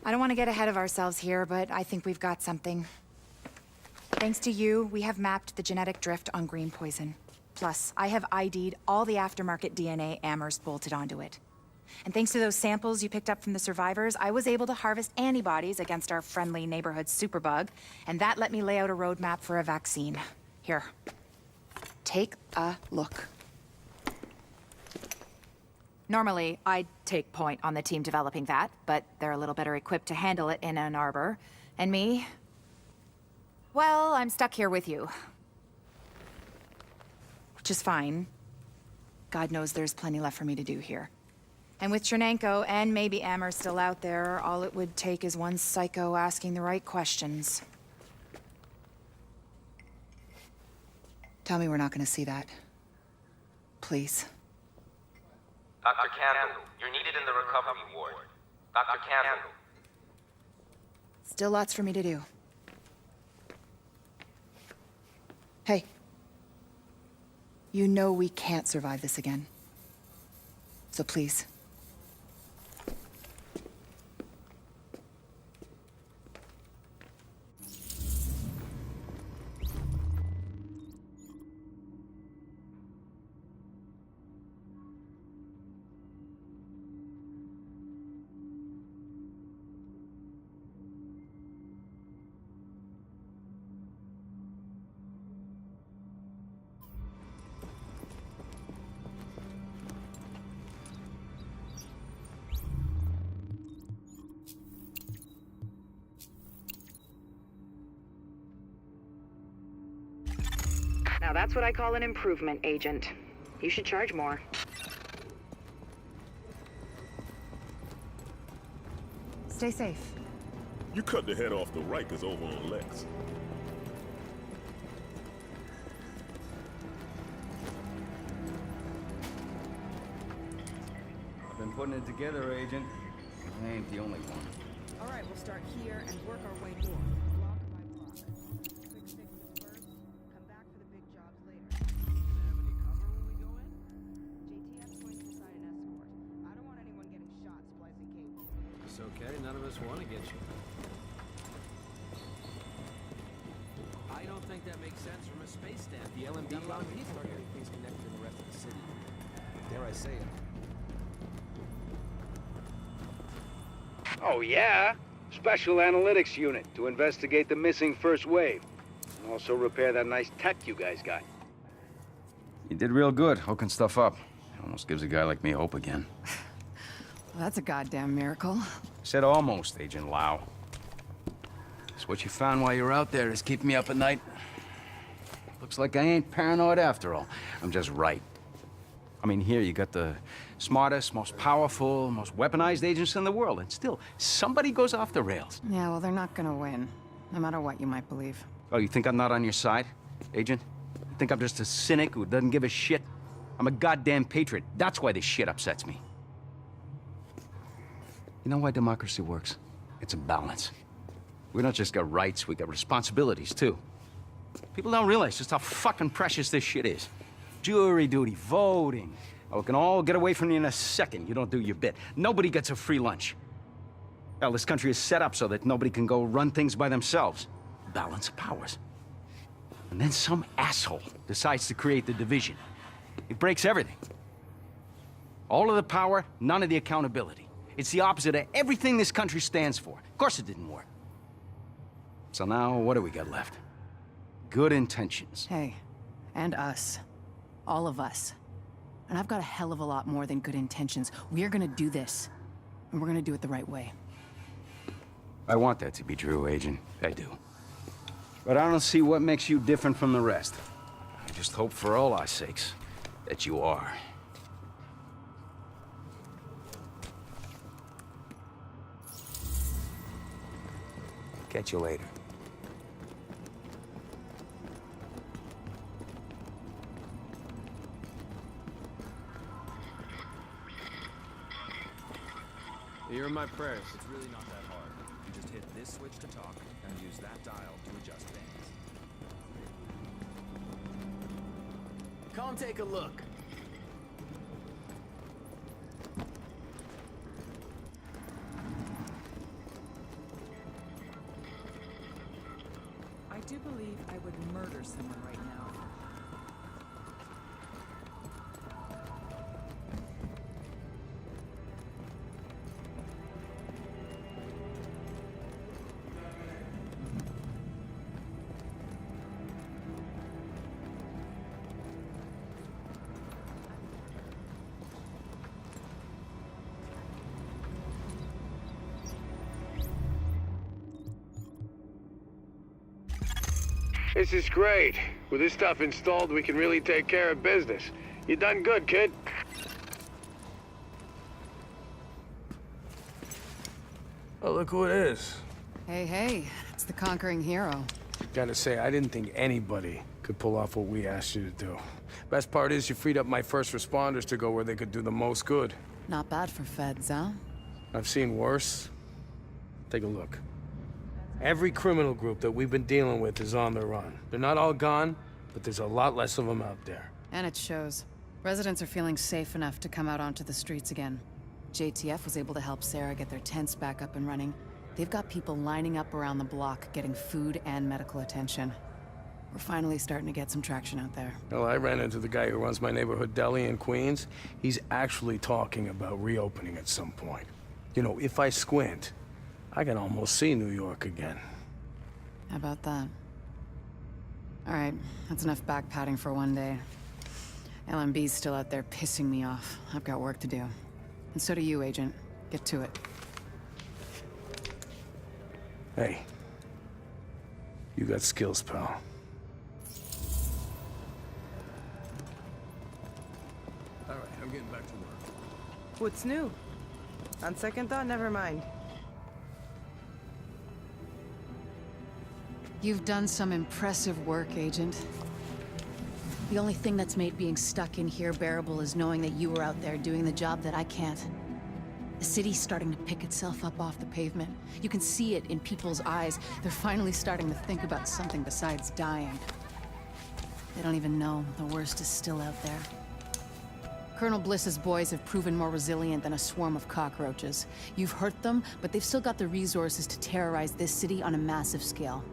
I don't want to get ahead of ourselves here, but I think we've got something. Thanks to you, we have mapped the genetic drift on green poison. Plus, I have ID'd all the aftermarket DNA Amherst bolted onto it. And thanks to those samples you picked up from the survivors, I was able to harvest antibodies against our friendly neighborhood superbug, and that let me lay out a roadmap for a vaccine. Here. Take a look. Normally, I'd take point on the team developing that, but they're a little better equipped to handle it in Ann Arbor. And me? Well, I'm stuck here with you. Which is fine. God knows there's plenty left for me to do here. And with Chernenko and maybe Amher still out there, all it would take is one psycho asking the right questions. Tell me we're not gonna see that. Please. Dr. Campbell, you're needed in the recovery ward. Dr. Campbell. Still lots for me to do. Hey. You know we can't survive this again. So please. Now that's what I call an improvement, Agent. You should charge more. Stay safe. You cut the head off the Rikers over on Lex. Been putting it together, Agent. I ain't the only one. All right, we'll start here and work our way north, block by block. Quick fixes first, come back for the big jobs later. Have any cover when we go in? JTF's going to decide an escort. I don't want anyone getting shot splicing cables. It's okay, none of us want to get you. I don't think that makes sense from a space stand. The LMD on people are getting things connected to the rest of the city. Dare I say it? Oh, yeah? Special Analytics Unit to investigate the missing first wave. And also repair that nice tech you guys got. You did real good, hooking stuff up. Almost gives a guy like me hope again. Well, that's a goddamn miracle. Said almost, Agent Lau. So what you found while you were out there is keeping me up at night. Looks like I ain't paranoid after all. I'm just right. I mean, here you got the smartest, most powerful, most weaponized agents in the world, and still, somebody goes off the rails. Yeah, well, they're not gonna win, no matter what you might believe. Oh, you think I'm not on your side, Agent? You think I'm just a cynic who doesn't give a shit? I'm a goddamn patriot. That's why this shit upsets me. You know why democracy works? It's a balance. We don't just got rights, we got responsibilities, too. People don't realize just how fucking precious this shit is. Jury duty, voting. Oh, we can all get away from you in a second. You don't do your bit. Nobody gets a free lunch. Hell, this country is set up so that nobody can go run things by themselves. Balance of powers. And then some asshole decides to create the division. It breaks everything. All of the power, none of the accountability. It's the opposite of everything this country stands for. Of course it didn't work. So now, what do we got left? Good intentions. Hey, and us. All of us. And I've got a hell of a lot more than good intentions. We're gonna do this. And we're gonna do it the right way. I want that to be true, Agent. I do. But I don't see what makes you different from the rest. I just hope for all our sakes that you are. Catch you later. Here are my prayers. It's really not that hard. You just hit this switch to talk, and use that dial to adjust things. Come take a look. someone right now. This is great. With this stuff installed, we can really take care of business. You done good, kid. Oh, look who it is. Hey, it's the conquering hero. Gotta say, I didn't think anybody could pull off what we asked you to do. Best part is you freed up my first responders to go where they could do the most good. Not bad for feds, huh? I've seen worse. Take a look. Every criminal group that we've been dealing with is on the run. They're not all gone, but there's a lot less of them out there. And it shows. Residents are feeling safe enough to come out onto the streets again. JTF was able to help Sarah get their tents back up and running. They've got people lining up around the block, getting food and medical attention. We're finally starting to get some traction out there. Well, I ran into the guy who runs my neighborhood deli in Queens. He's actually talking about reopening at some point. You know, if I squint, I can almost see New York again. How about that? All right, that's enough back-patting for one day. LMB's still out there pissing me off. I've got work to do. And so do you, Agent. Get to it. Hey, you got skills, pal. All right, I'm getting back to work. What's new? On second thought, never mind. You've done some impressive work, Agent. The only thing that's made being stuck in here bearable is knowing that you were out there doing the job that I can't. The city's starting to pick itself up off the pavement. You can see it in people's eyes. They're finally starting to think about something besides dying. They don't even know the worst is still out there. Colonel Bliss's boys have proven more resilient than a swarm of cockroaches. You've hurt them, but they've still got the resources to terrorize this city on a massive scale.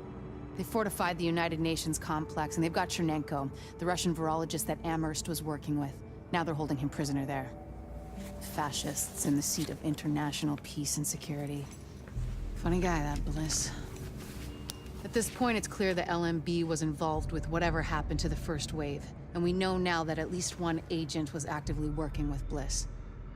They fortified the United Nations complex, and they've got Chernenko, the Russian virologist that Amherst was working with. Now they're holding him prisoner there. Fascists in the seat of international peace and security. Funny guy, that Bliss. At this point, it's clear the LMB was involved with whatever happened to the first wave, and we know now that at least one agent was actively working with Bliss.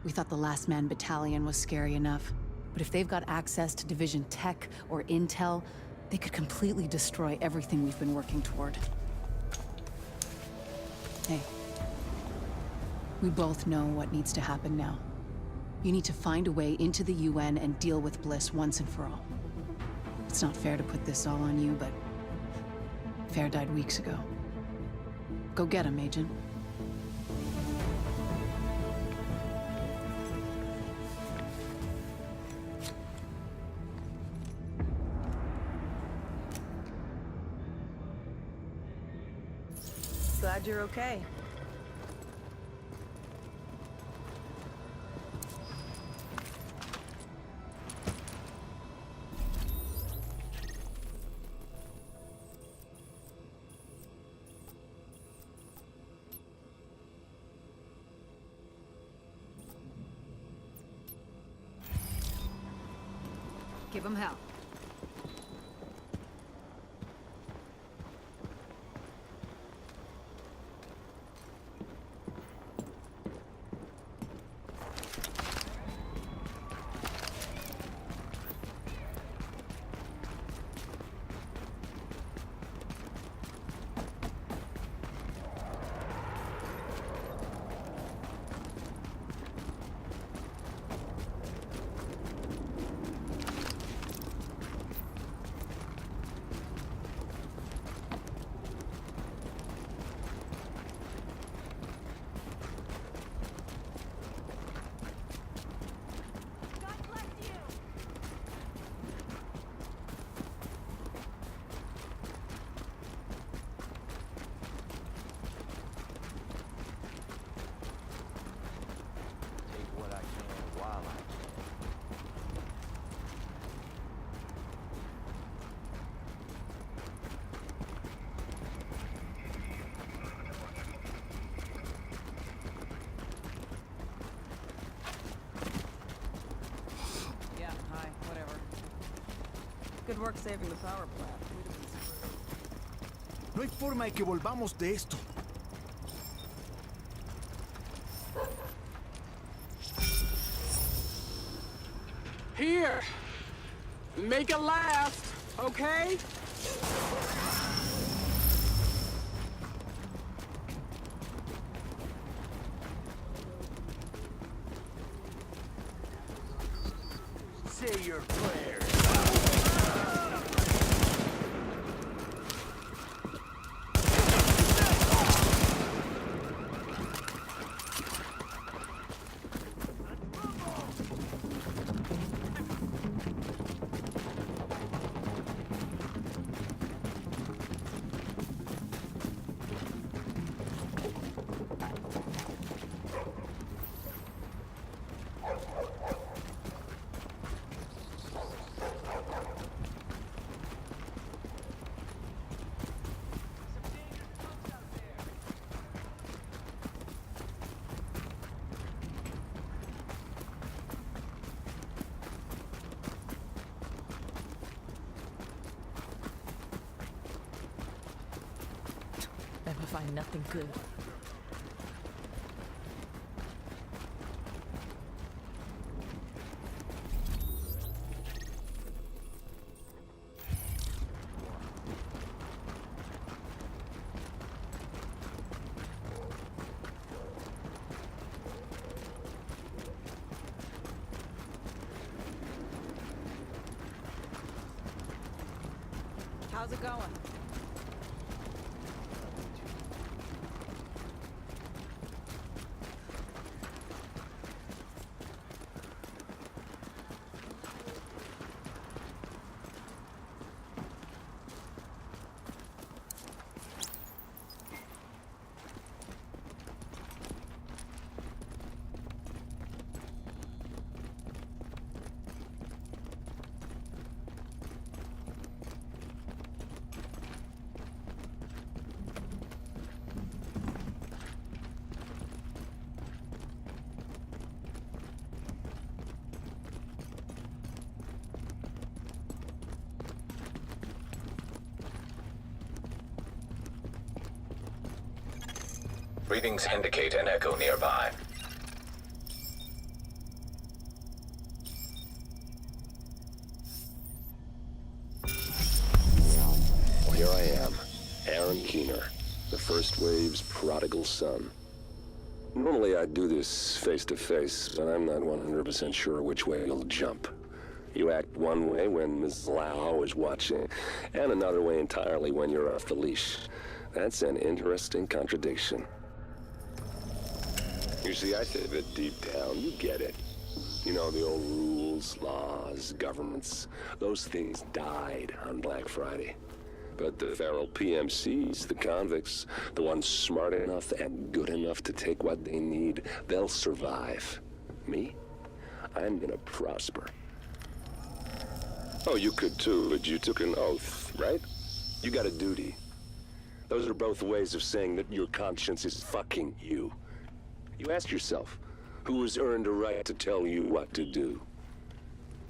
We thought the Last Man Battalion was scary enough, but if they've got access to Division Tech or Intel, they could completely destroy everything we've been working toward. Hey. We both know what needs to happen now. You need to find a way into the UN and deal with Bliss once and for all. It's not fair to put this all on you, but Fair died weeks ago. Go get him, Agent. Glad you're okay. Give him hell. Good work saving the power plant. We'd have been screwed. No hay forma de que volvamos de esto. Here! Make it last, okay? Say your prayers. Never find nothing good. How's it going? Readings indicate an echo nearby. Well, here I am, Aaron Keener, the First Wave's prodigal son. Normally I'd do this face-to-face, but I'm not 100% sure which way you'll jump. You act one way when Ms. Lau is watching, and another way entirely when you're off the leash. That's an interesting contradiction. You see, I think that deep down, you get it. You know, the old rules, laws, governments, those things died on Black Friday. But the feral PMCs, the convicts, the ones smart enough and good enough to take what they need, they'll survive. Me? I'm gonna prosper. Oh, you could too, but you took an oath, right? You got a duty. Those are both ways of saying that your conscience is fucking you. You ask yourself, who has earned a right to tell you what to do?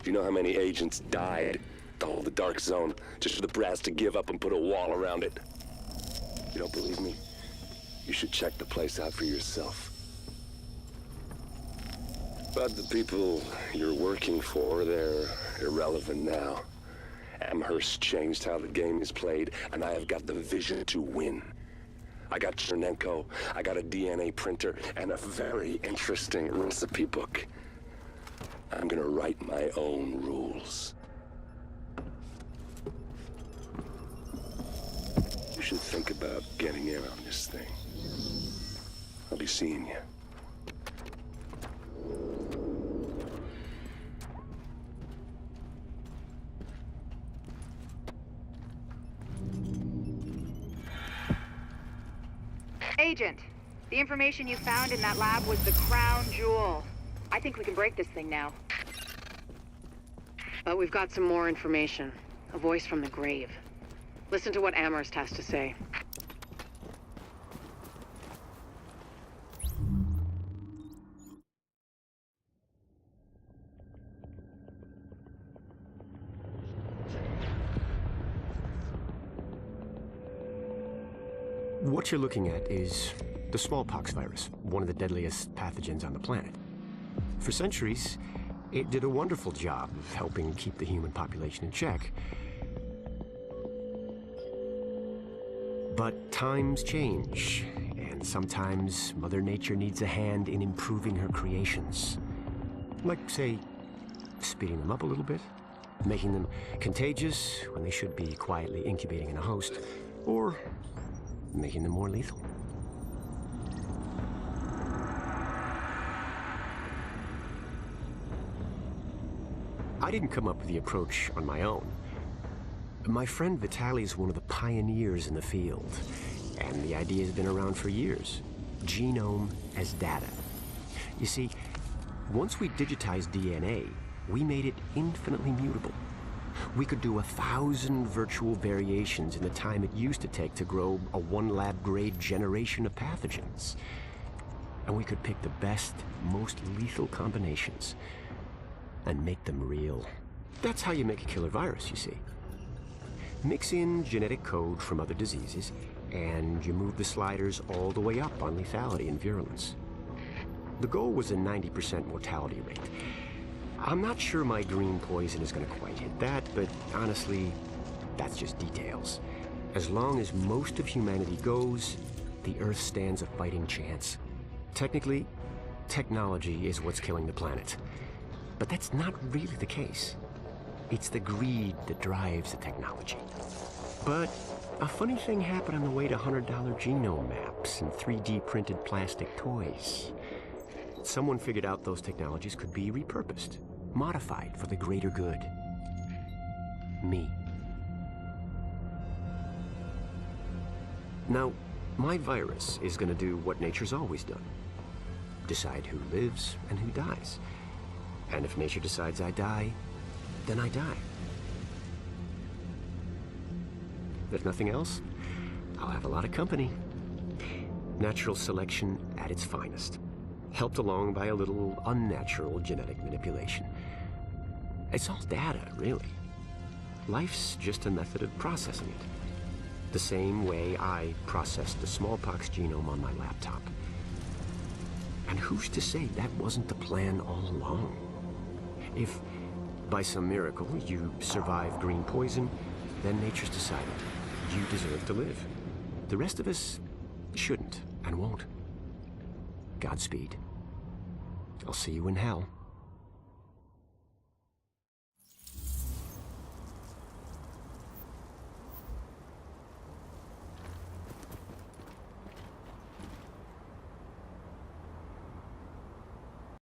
Do you know how many agents died to hold the Dark Zone just for the brass to give up and put a wall around it? You don't believe me? You should check the place out for yourself. But the people you're working for, they're irrelevant now. Amherst changed how the game is played, and I have got the vision to win. I got Chernenko, I got a DNA printer, and a very interesting recipe book. I'm gonna write my own rules. You should think about getting in on this thing. I'll be seeing you. Agent, the information you found in that lab was the crown jewel. I think we can break this thing now. But we've got some more information. A voice from the grave. Listen to what Amherst has to say. What you're looking at is the smallpox virus, one of the deadliest pathogens on the planet. For centuries, it did a wonderful job of helping keep the human population in check. But times change, and sometimes Mother Nature needs a hand in improving her creations. Like, say, speeding them up a little bit, making them contagious when they should be quietly incubating in a host, or making them more lethal. I didn't come up with the approach on my own. My friend Vitaly is one of the pioneers in the field, and the idea has been around for years. Genome as data. You see, once we digitized DNA, we made it infinitely mutable. We could do 1,000 virtual variations in the time it used to take to grow a 1 lab-grade generation of pathogens. And we could pick the best, most lethal combinations and make them real. That's how you make a killer virus, you see. Mix in genetic code from other diseases, and you move the sliders all the way up on lethality and virulence. The goal was a 90% mortality rate. I'm not sure my green poison is going to quite hit that, but honestly, that's just details. As long as most of humanity goes, the Earth stands a fighting chance. Technically, technology is what's killing the planet. But that's not really the case. It's the greed that drives the technology. But a funny thing happened on the way to $100 genome maps and 3D printed plastic toys. Someone figured out those technologies could be repurposed, modified for the greater good. Me. Now, my virus is going to do what nature's always done. Decide who lives and who dies. And if nature decides I die, then I die. If nothing else, I'll have a lot of company. Natural selection at its finest, helped along by a little unnatural genetic manipulation. It's all data, really. Life's just a method of processing it. The same way I processed the smallpox genome on my laptop. And who's to say that wasn't the plan all along? If, by some miracle, you survive green poison, then nature's decided you deserve to live. The rest of us shouldn't and won't. Godspeed. I'll see you in hell.